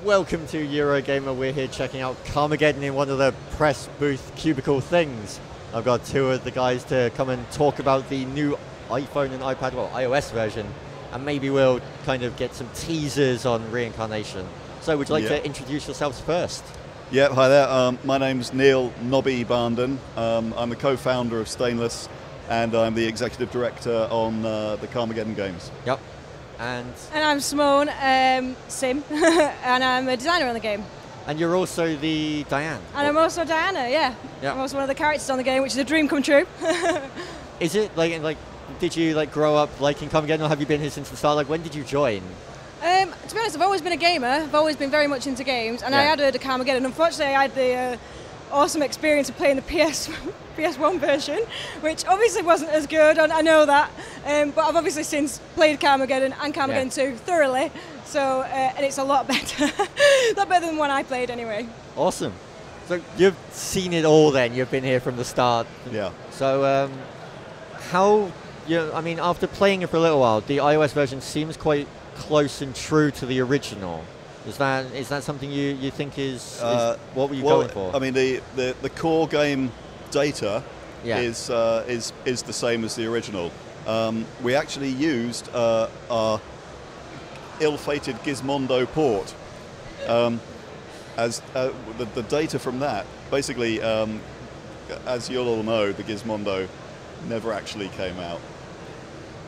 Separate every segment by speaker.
Speaker 1: Welcome to Eurogamer. We're here checking out Carmageddon in one of the press booth cubicle things. I've got two of the guys to come and talk about the new iPhone and iPad, well, iOS version, and maybe we'll kind of get some teasers on Reincarnation. So would you like to introduce yourselves first?
Speaker 2: Yeah, hi there. My name's Neil Nobby and I'm the co-founder of Stainless, and I'm the executive director on the Carmageddon games.
Speaker 1: Yep. And
Speaker 3: I'm Simone Sim, and I'm a designer on the game.
Speaker 1: And you're also the Diane.
Speaker 3: And I'm also Diana, yeah. I'm also one of the characters on the game, which is a dream come true.
Speaker 1: Is it like did you like grow up liking Carmageddon, or have you been here since the start? Like, when did you join?
Speaker 3: To be honest, I've always been a gamer. I've always been very much into games, and I had heard of Carmageddon. Unfortunately, I had the awesome experience of playing the PS1 version, which obviously wasn't as good, I know that, but I've obviously since played Carmageddon and Carmageddon 2 thoroughly, so and it's a lot better, a lot better than one I played anyway.
Speaker 1: Awesome. So you've seen it all then, you've been here from the start.
Speaker 2: Yeah.
Speaker 1: So I mean, after playing it for a little while, the iOS version seems quite close and true to the original. Is that something you think is what were you going for?
Speaker 2: I mean, the core game data is the same as the original. We actually used our ill-fated Gizmondo port as the data from that. Basically, as you'll all know, the Gizmondo never actually came out.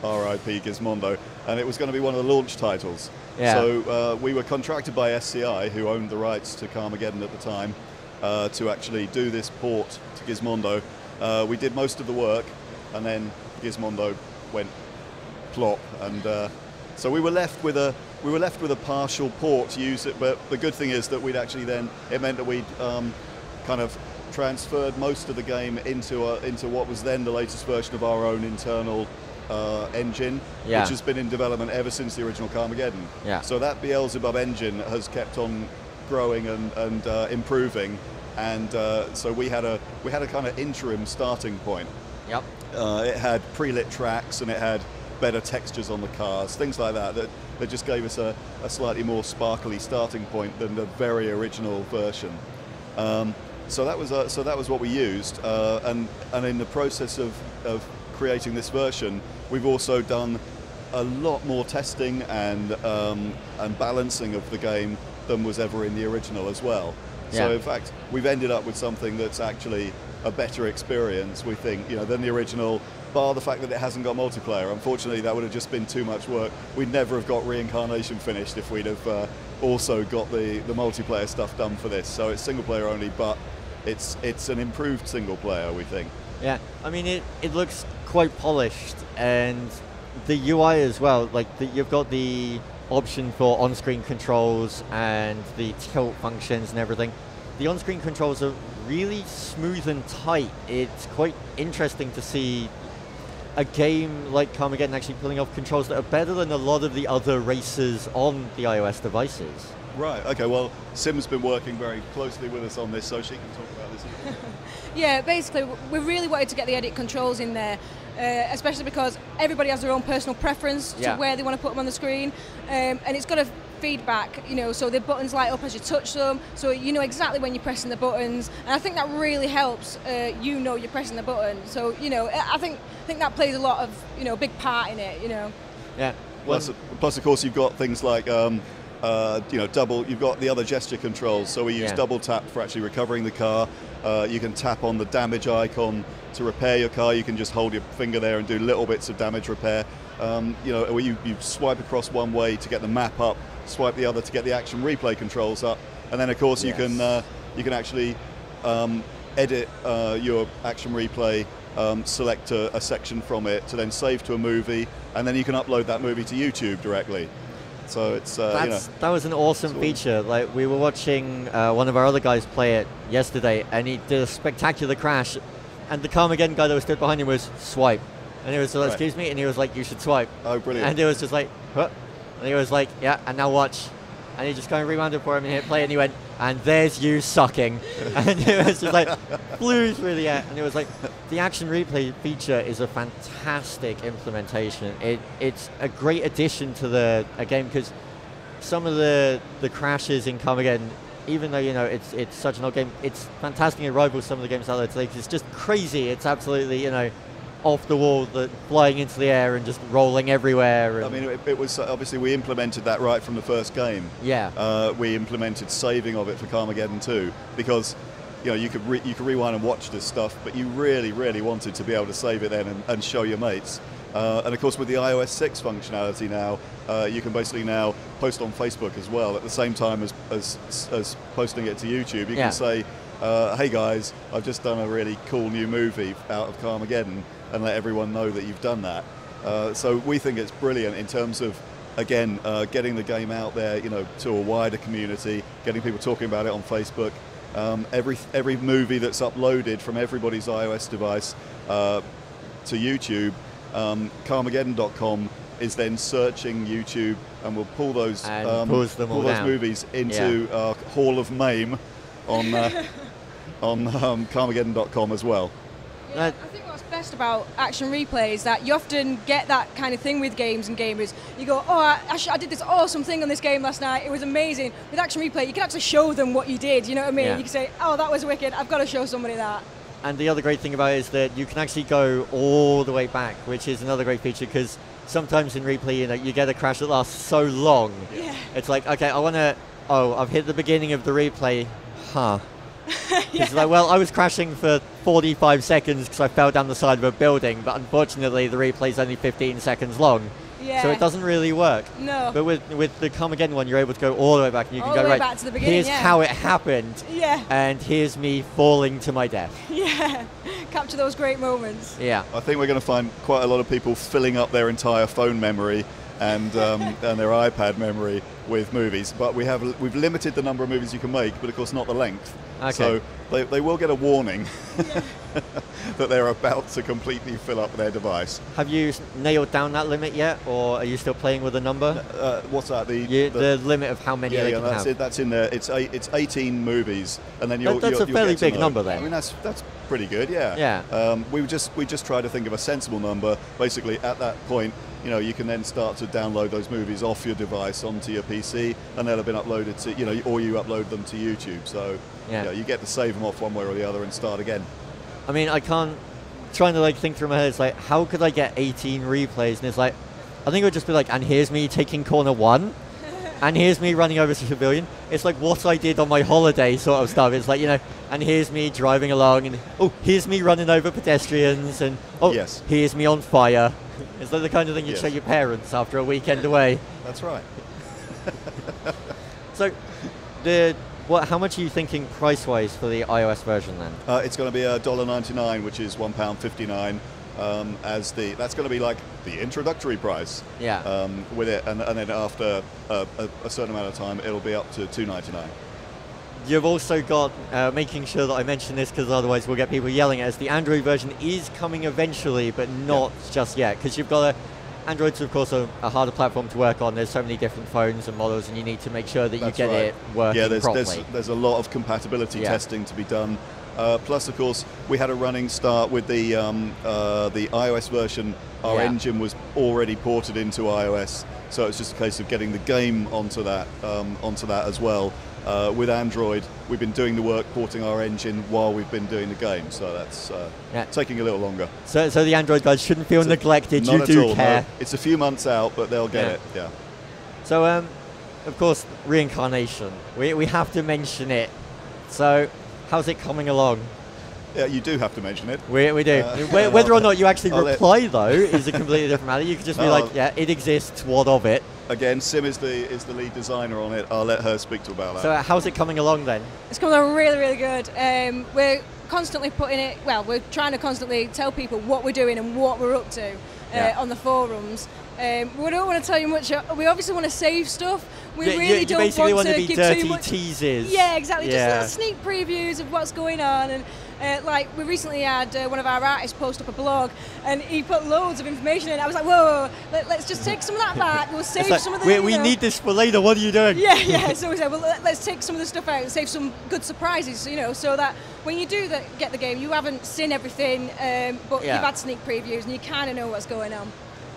Speaker 2: R.I.P. Gizmondo, and it was going to be one of the launch titles. Yeah. So we were contracted by SCI, who owned the rights to Carmageddon at the time, to actually do this port to Gizmondo. We did most of the work, and then Gizmondo went plop, and so we were left with a partial port to use it. But the good thing is that it meant that we'd kind of transferred most of the game into what was then the latest version of our own internal engine, which has been in development ever since the original Carmageddon. Yeah. So that Beelzebub engine has kept on growing and improving, and so we had a kind of interim starting point. Yep. It had pre-lit tracks, and it had better textures on the cars, things like that that just gave us a slightly more sparkly starting point than the very original version. So that was what we used, and in the process of creating this version, we've also done a lot more testing and balancing of the game than was ever in the original as well. Yeah. So in fact, we've ended up with something that's actually a better experience, we think, than the original, bar the fact that it hasn't got multiplayer. Unfortunately, that would have just been too much work. We'd never have got Reincarnation finished if we'd have also got the multiplayer stuff done for this. So it's single player only, but it's an improved single player, we think. Yeah,
Speaker 1: I mean, it looks quite polished, and the UI as well, like you've got the option for on-screen controls and the tilt functions and everything. The on-screen controls are really smooth and tight. It's quite interesting to see a game like Carmageddon actually pulling off controls that are better than a lot of the other races on the iOS devices.
Speaker 2: Right, okay, well, Sim's been working very closely with us on this, so she can talk about this.
Speaker 3: Yeah, basically, we really wanted to get the edit controls in there, especially because everybody has their own personal preference to where they want to put them on the screen, and it's got a feedback, so the buttons light up as you touch them, so you know exactly when you're pressing the buttons, and I think that really helps you're pressing the button. So, I think that plays a lot of, a big part in it,
Speaker 1: Yeah.
Speaker 2: Plus, of course, you've got things like you've got the other gesture controls, so we use double tap for actually recovering the car. You can tap on the damage icon to repair your car. You can just hold your finger there and do little bits of damage repair. You swipe across one way to get the map up, swipe the other to get the action replay controls up, and then of course you can actually edit your action replay, select a section from it to then save to a movie, and then you can upload that movie to YouTube directly. So it's
Speaker 1: that was an awesome feature. Like, we were watching one of our other guys play it yesterday, and he did a spectacular crash, and the Carmageddon guy that was stood behind him was swipe, and he was like, excuse me, and he was like, you should swipe.
Speaker 2: Oh, brilliant!
Speaker 1: And it was just like, huh? And he was like, yeah, and now watch. And he just kind of rewound it for him and hit play, and he went, and there's you sucking. And it was just like, flew through the air. And it was like, the action replay feature is a fantastic implementation. It's a great addition to a game, because some of the crashes in Carmageddon, even though, you know, it's such an old game, it's fantastic. It rivals some of the games out there today. It's just crazy. It's absolutely, you know, off the wall, flying into the air and just rolling everywhere.
Speaker 2: I mean, it was obviously we implemented that right from the first game.
Speaker 1: Yeah.
Speaker 2: We implemented saving of it for Carmageddon 2 because, you know, you could rewind and watch this stuff, but you really, really wanted to be able to save it then and show your mates. And of course, with the iOS 6 functionality now, you can basically now post on Facebook as well at the same time as posting it to YouTube. You can say, hey guys, I've just done a really cool new movie out of Carmageddon, and let everyone know that you've done that. So we think it's brilliant in terms of, again, getting the game out there, you know, to a wider community, getting people talking about it on Facebook. Every movie that's uploaded from everybody's iOS device to YouTube, Carmageddon.com is then searching YouTube and will pull those movies into our Hall of Mame on Carmageddon.com as well.
Speaker 3: Yeah, I think what's best about action replay is that you often get that kind of thing with games and gamers. You go, oh, I did this awesome thing on this game last night, it was amazing. With action replay, you can actually show them what you did, you know what I mean? You can say, oh, that was wicked, I've got to show somebody that.
Speaker 1: And the other great thing about it is that you can actually go all the way back, which is another great feature, because sometimes in replay, you know, you get a crash that lasts so long.
Speaker 3: Yeah.
Speaker 1: It's like, okay, I've hit the beginning of the replay, It's like, well, I was crashing for 45 seconds because I fell down the side of a building, but unfortunately the replay's only 15 seconds long.
Speaker 3: Yeah.
Speaker 1: So it doesn't really work.
Speaker 3: No.
Speaker 1: But with the Carmageddon one, you're able to go all the way back, and you can go, right,
Speaker 3: back to the beginning,
Speaker 1: here's how it happened.
Speaker 3: Yeah.
Speaker 1: And here's me falling to my death.
Speaker 3: Yeah. Capture those great moments.
Speaker 1: Yeah.
Speaker 2: I think we're going to find quite a lot of people filling up their entire phone memory and their iPad memory with movies, but we've limited the number of movies you can make, but of course not the length.
Speaker 1: Okay.
Speaker 2: So they will get a warning that they're about to completely fill up their device.
Speaker 1: Have you nailed down that limit yet, or are you still playing with a number?
Speaker 2: What's that?
Speaker 1: The limit of how many they can have.
Speaker 2: That's in there. It's 18 movies, and then
Speaker 1: that's a fairly big number then.
Speaker 2: I mean, that's pretty good. Yeah.
Speaker 1: Yeah.
Speaker 2: We just try to think of a sensible number. Basically, at that point, you know, you can then start to download those movies off your device onto your PC, and they'll have been uploaded to, you know, or you upload them to YouTube. So you know, you get to save them off one way or the other and start again.
Speaker 1: I mean, trying to think through my head, it's like, how could I get 18 replays? And it's like, I think it would just be like, and here's me taking corner 1, and here's me running over to a civilian. It's like what I did on my holiday sort of stuff. It's like, you know, and here's me driving along, and oh, here's me running over pedestrians, and oh, here's me on fire. It's like the kind of thing you'd show your parents after a weekend away.
Speaker 2: That's right.
Speaker 1: So, how much are you thinking price-wise for the iOS version then?
Speaker 2: It's going to be $1.99, which is £1.59. That's going to be like the introductory price.
Speaker 1: Yeah.
Speaker 2: With it, and then after a certain amount of time, it'll be up to $2.99.
Speaker 1: You've also got, making sure that I mention this because otherwise we'll get people yelling at us, the Android version is coming eventually, but not just yet, because you've got Android's of course a harder platform to work on. There's so many different phones and models, and you need to make sure that you get it working properly.
Speaker 2: There's a lot of compatibility testing to be done. Plus, of course, we had a running start with the iOS version. Our engine was already ported into iOS, so it's just a case of getting the game onto that as well. With Android, we've been doing the work porting our engine while we've been doing the game, so that's taking a little longer.
Speaker 1: So the Android guys shouldn't feel neglected.
Speaker 2: Not
Speaker 1: you
Speaker 2: at
Speaker 1: do
Speaker 2: all,
Speaker 1: care.
Speaker 2: No. It's a few months out, but they'll get it. Yeah.
Speaker 1: So of course, Reincarnation. We have to mention it. So how's it coming along?
Speaker 2: Yeah, you do have to mention it.
Speaker 1: We do. Whether or not you actually reply, though, is a completely different matter. You could just be like, yeah, it exists, what of it?
Speaker 2: Again, Sim is the lead designer on it. I'll let her speak to about that.
Speaker 1: So how's it coming along then?
Speaker 3: It's coming along really, really good. We're constantly we're trying to constantly tell people what we're doing and what we're up to on the forums. We don't want to tell you much. We obviously want to save stuff. We really don't want to give too much
Speaker 1: teasers.
Speaker 3: Yeah, exactly. Just little sneak previews of what's going on. And like we recently had one of our artists post up a blog, and he put loads of information in. I was like, whoa, let's just take some of that back. We'll save some of the.
Speaker 1: We need this for later. What are you doing?
Speaker 3: Yeah. So we said, well, let's take some of the stuff out and save some good surprises. So that when you do get the game, you haven't seen everything, but you've had sneak previews and you kind of know what's going on.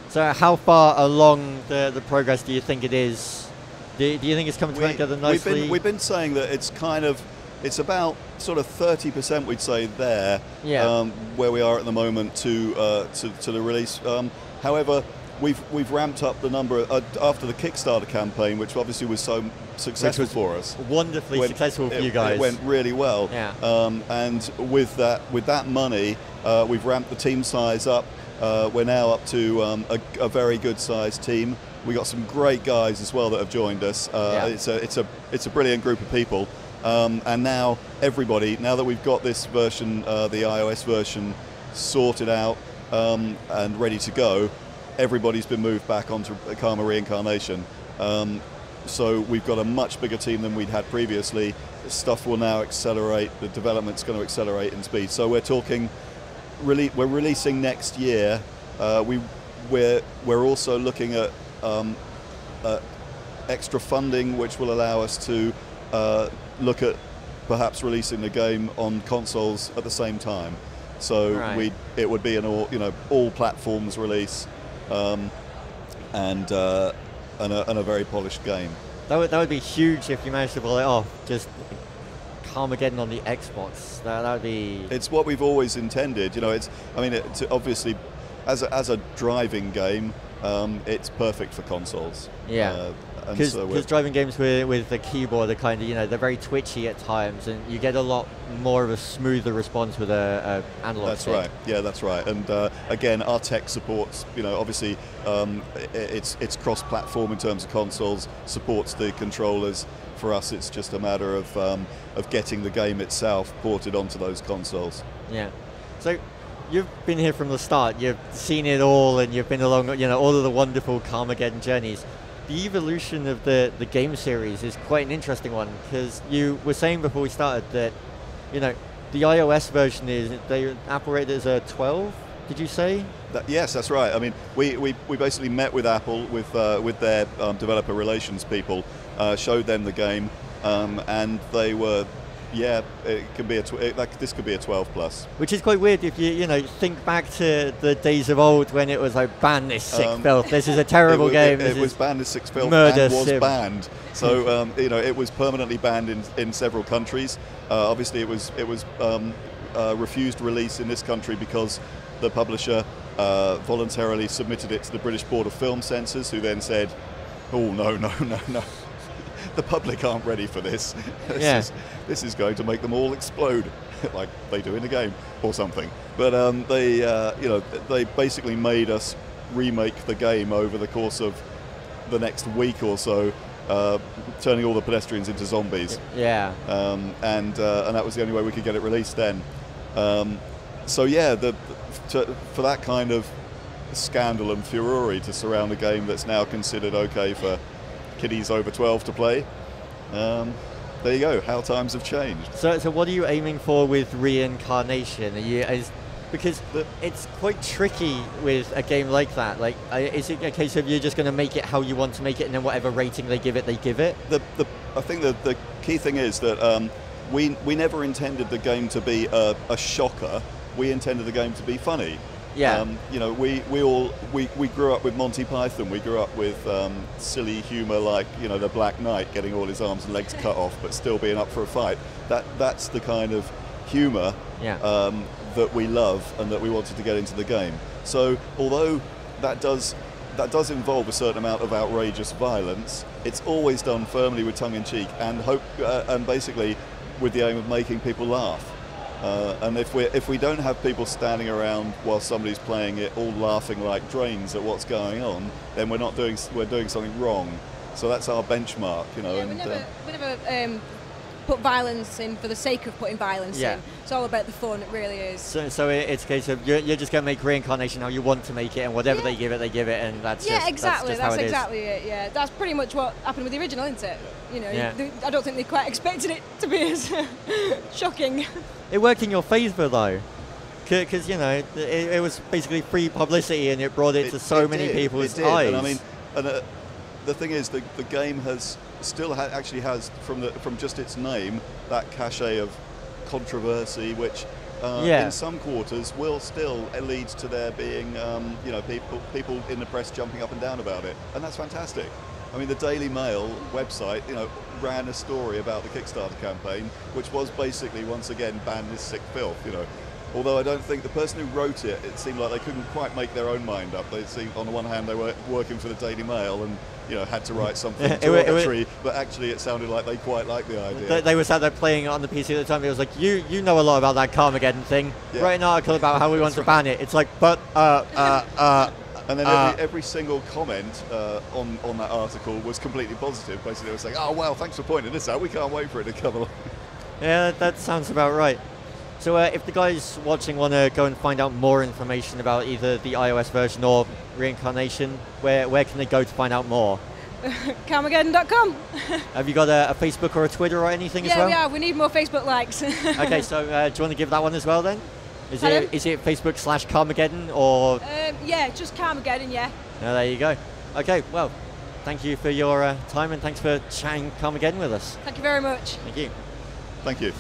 Speaker 1: So how far along the progress do you think it is Do you think it's coming together nicely?
Speaker 2: We've been saying that it's about sort of 30%, we'd say, there, where we are at the moment to the release. However, we've ramped up the number after the Kickstarter campaign, which obviously was so successful for us.
Speaker 1: Wonderfully successful for you guys.
Speaker 2: It went really well.
Speaker 1: Yeah.
Speaker 2: And with that money, we've ramped the team size up. We're now up to a very good sized team. We got some great guys as well that have joined us. It's a brilliant group of people. And now now that we've got this version, the iOS version, sorted out and ready to go, everybody's been moved back onto Karma Reincarnation. So we've got a much bigger team than we'd had previously. Stuff will now accelerate. The development's going to accelerate in speed. So we're talking, we're releasing next year. We're also looking at extra funding, which will allow us to look at perhaps releasing the game on consoles at the same time. So it would be an all platforms release, and a very polished game.
Speaker 1: That would be huge if you managed to pull it off. Just Carmageddon on the Xbox. That would be. It's
Speaker 2: what we've always intended. It's obviously as a driving game, it's perfect for consoles.
Speaker 1: Yeah. Because driving games with the keyboard are kind of, they're very twitchy at times, and you get a lot more of a smoother response with a analog stick.
Speaker 2: That's right. Yeah, that's right. And again, our tech supports. Obviously, it's cross-platform in terms of consoles. Supports the controllers. For us, it's just a matter of getting the game itself ported onto those consoles.
Speaker 1: Yeah. So you've been here from the start. You've seen it all, and you've been along, all of the wonderful Carmageddon journeys. The evolution of the game series is quite an interesting one, because you were saying before we started that, the iOS version Apple rated as a 12. Did you say?
Speaker 2: Yes, that's right. I mean, we basically met with Apple with their developer relations people, showed them the game, and they were. Yeah, it could be this could be a 12 plus.
Speaker 1: Which is quite weird if you think back to the days of old when it was like, ban this sick filth. This is a terrible game.
Speaker 2: It was banned as sick filth and was banned. So it was permanently banned in several countries. Obviously, it was refused release in this country because the publisher voluntarily submitted it to the British Board of Film Censors, who then said, "Oh no. The public aren't ready for this. This is going to make them all explode, like they do in the game or something." But they basically made us remake the game over the course of the next week or so, turning all the pedestrians into zombies.
Speaker 1: Yeah.
Speaker 2: And that was the only way we could get it released then. So yeah, for that kind of scandal and furore to surround a game that's now considered okay for kiddies over 12 to play. There you go, how times have changed.
Speaker 1: So what are you aiming for with Reincarnation? Because it's quite tricky with a game like that. Like, is it a case of you're just going to make it how you want to make it, and then whatever rating they give it, they give it?
Speaker 2: I think the key thing is that we never intended the game to be a shocker. We intended the game to be funny.
Speaker 1: Yeah.
Speaker 2: We grew up with Monty Python. We grew up with silly humour like the Black Knight getting all his arms and legs cut off, but still being up for a fight. That's the kind of humour that we love and that we wanted to get into the game. So although that does involve a certain amount of outrageous violence, it's always done firmly with tongue in cheek and basically with the aim of making people laugh. And if we don't have people standing around while somebody's playing it all laughing like drains at what's going on, then we're doing something wrong. So that's our benchmark,
Speaker 3: Yeah, we never put violence in for the sake of putting violence in. It's all about the fun, it really is.
Speaker 1: So it's a case of you're just going to make Reincarnation how you want to make it, and whatever they give it, and that's
Speaker 3: exactly.
Speaker 1: That's
Speaker 3: exactly it. Yeah, that's pretty much what happened with the original, isn't it? I don't think they quite expected it to be as shocking.
Speaker 1: It worked in your favour though, because it was basically free publicity, and it brought it to so many people's eyes.
Speaker 2: And I mean, the thing is, the game actually has from just its name that cachet of controversy, which in some quarters will still lead to there being people in the press jumping up and down about it, and that's fantastic. I mean, the Daily Mail website, ran a story about the Kickstarter campaign, which was basically once again ban this sick filth. Although I don't think the person who wrote it, it seemed like they couldn't quite make their own mind up. They seemed, on the one hand, they were working for the Daily Mail and had to write something derogatory, but actually it sounded like they quite liked the idea.
Speaker 1: They were sat there playing it on the PC at the time. It was like, you know a lot about that Carmageddon thing. Yeah. Write an article about how we want to ban it. It's like,
Speaker 2: and then every single comment on that article was completely positive. Basically, they were saying, "Oh well, thanks for pointing this out. We can't wait for it to come along."
Speaker 1: Yeah, that sounds about right. So if the guys watching want to go and find out more information about either the iOS version or Reincarnation, where can they go to find out more?
Speaker 3: Carmageddon.com.
Speaker 1: Have you got a Facebook or a Twitter or anything as well?
Speaker 3: Yeah, we need more Facebook likes.
Speaker 1: Okay, so do you want to give that one as well then? Is it Facebook/Carmageddon or?
Speaker 3: Yeah, just Carmageddon, yeah.
Speaker 1: Oh, there you go. Okay, well, thank you for your time and thanks for chatting Carmageddon with us.
Speaker 3: Thank you very much.
Speaker 1: Thank you.
Speaker 2: Thank you.